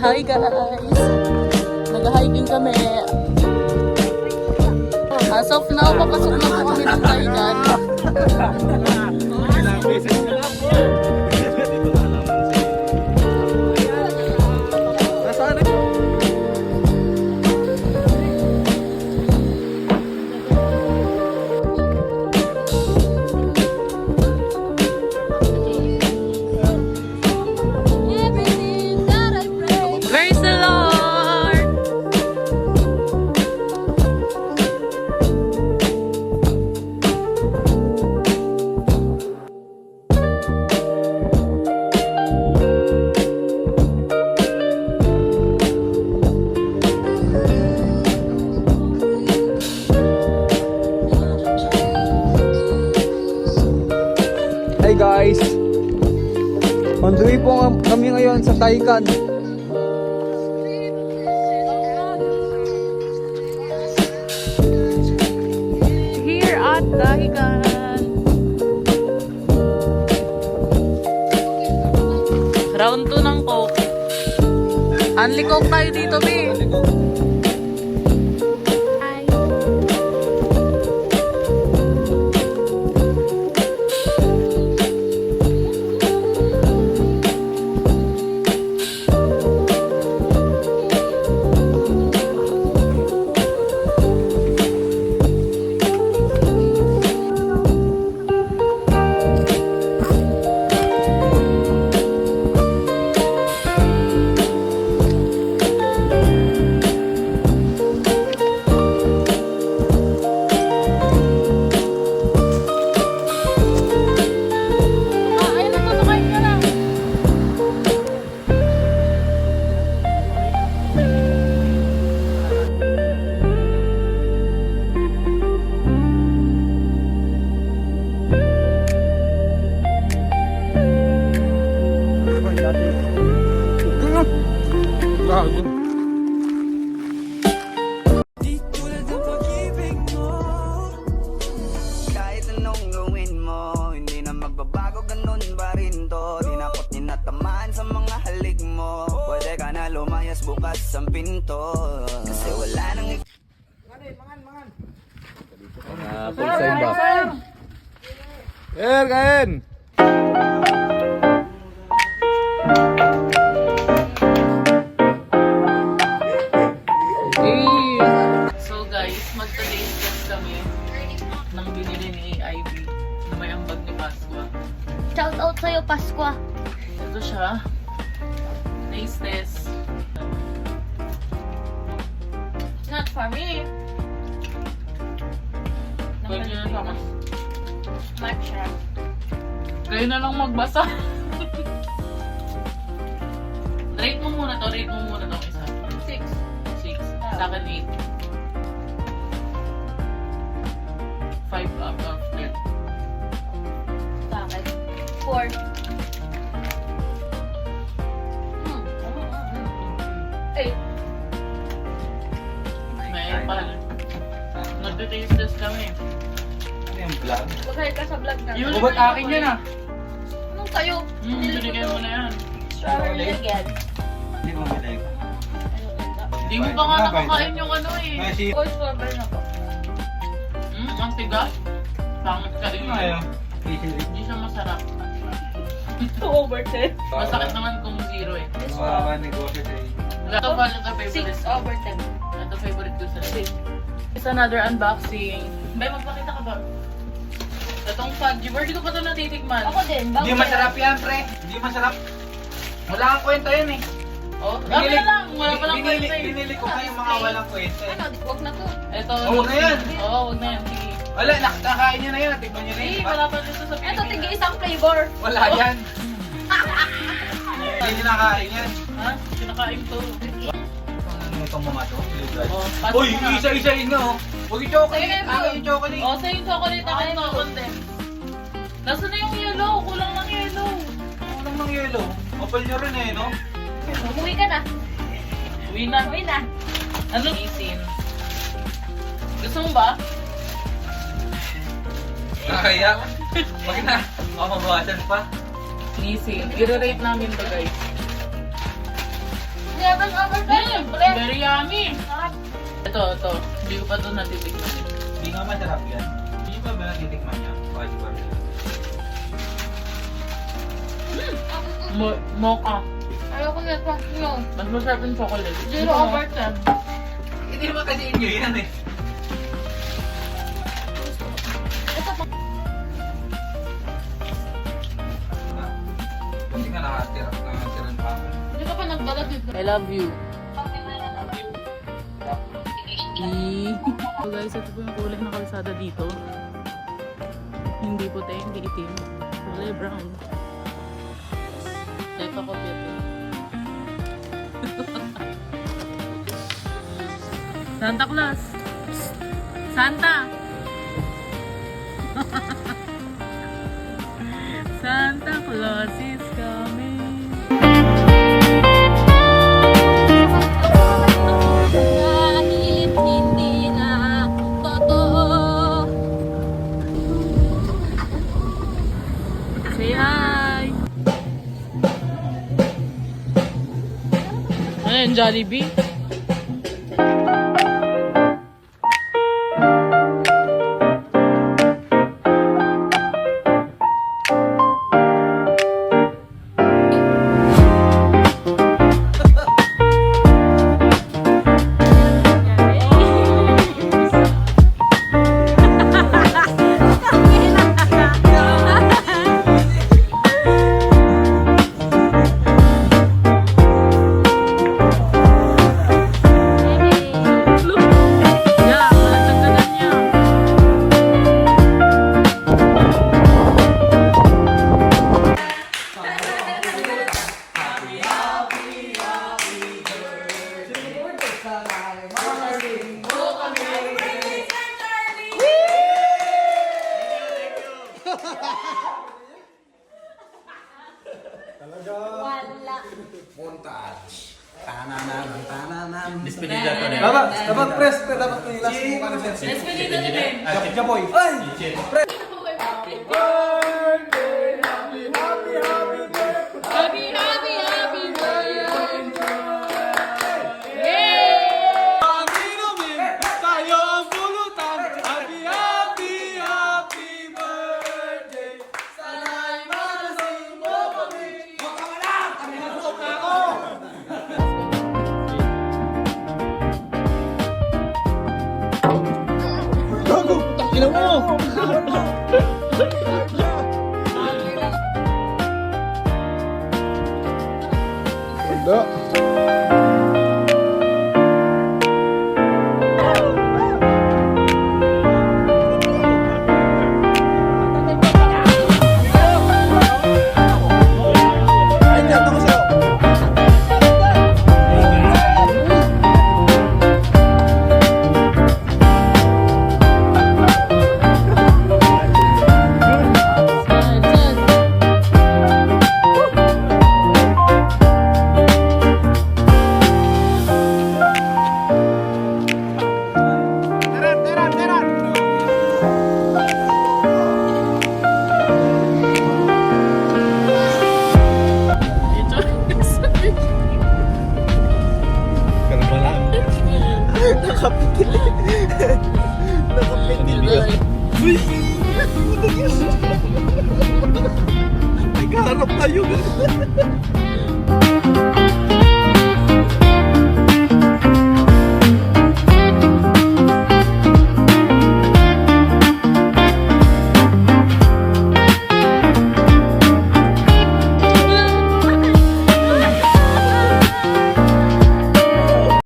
Hi guys! Nag-hiking kami. As of now, papasok na po kami ng Taigan. Praise the Lord! Hey guys, on the way po kami ngayon sa Taycan. Here at Taigan. Round 2 ng Coke. Unli Coke tayo dito, be. Gago. Di tulad ng pag-ibig mo. Kahit anong gawin mo, hindi na magbabago, ganun pa rin to. Di na ako't tinatamaan sa mga halik mo. Pwede ka na lumayas, bukas ang pinto. Kasi wala nang Full side back. Kain! So guys, mag-today's test kami ng binili ni AIB na may ambag ni Pasqua. Shout out sa'yo, Paskwa. Ito siya. Taste test. Not for me. Pwede nyo na sa Matcha. Kayo na lang magbasa. Rate mo muna to, isa. 6. 6. Sa akin 8. 5 out of 10. Sa akin. 4. May pal. Nagtitaste test kami. Ano yung vlog? Magkaya ka sa vlog na. Yun, Ba't akin yan ah? Anong sa'yo? Binigay mo na yan. Strawberry again. Hindi mo malag. Di mo pa nga nakakain yung ano eh. Kasi, Or strawberry na po. Ang tigas. Pangit ka rin ano yun. Easily. Hindi siya masarap. 2 over 10. Masakit naman kung 0 eh. This Mababa one. negosyo sa inyo. Ito pa lang ka favorite. 6 over 10. Ito favorite ko sa It's another unboxing. Bay, magpakita ka ba? Itong fudgy bar, di ko pa ito natitikman. Ako din. bago Hindi pa masarap yan, pre. Hindi masarap. Wala kang kwenta yan eh. Oh, okay lang. Wala pa lang binili, kwenta eh. binili ko pa yung mga walang kwenta eh. Ano, wag na to. Ito. Oh, wag na yan. Oo, wag na yan. Sige. Wala, nakakain nyo na yan. Tignan nyo na Hey, yun. wala pa dito sa Ito, Pilipinas. tigil isang flavor. Wala yan. Hindi nyo nakakain yan. Ha? Kinakain to. Ano itong mga to? Oh, pasok Uy, mo na. isa-isahin nga oh. Huwag yung chocolate. Sige, Akin yung chocolate. Oh, sa yung chocolate ako ito. Content. Nasaan na yung yellow? Kulang ng yellow. Kulang ng yellow. Kapal nyo rin eh, no? Umuwi ka na. Uwi na. Uwi na. Ano? Isin. Gusto mo ba? Nakaya. Wag na. Baka mabawasan pa. Isin. I-rate namin to guys. Seven over ten, siyempre. Very yummy. Sarap. Ito. Hindi ko pa ito natitikman. Hindi nga masarap yan. Hindi pa ba natitikman niya? Fudge bar nila. Mocha. Ayoko na ito. Yun. Mas masarap yung chocolate. Zero over ten. Hindi naman kasi inyo yan eh. Ito pa. Hindi nga nakatira pa ako. Hindi ka pa nagbalat dito. I love you. So guys, ito po yung kulay ng kalsada dito. Hindi puti, hindi itim. Kulay brown. Type ako beauty. Santa Claus! Santa! Santa Claus is coming. Kahit hindi na totoo. Say hi! Ano yun, Jollibee? Yeah, malagdagan niya. Wala. Despedida pa rin. Dapat press, dapat yung last mo ka na siya. Let's begin na din. Japoy. Ay! Happy birthday! Tayo ang pulutan. Happy birthday. Sana'y malasing mo kami. Huwag ka wala! Kami nasuot na ako! Gago! Takina mo! Wala. Ay, nato ko sa'yo. Nagkaharap tayo.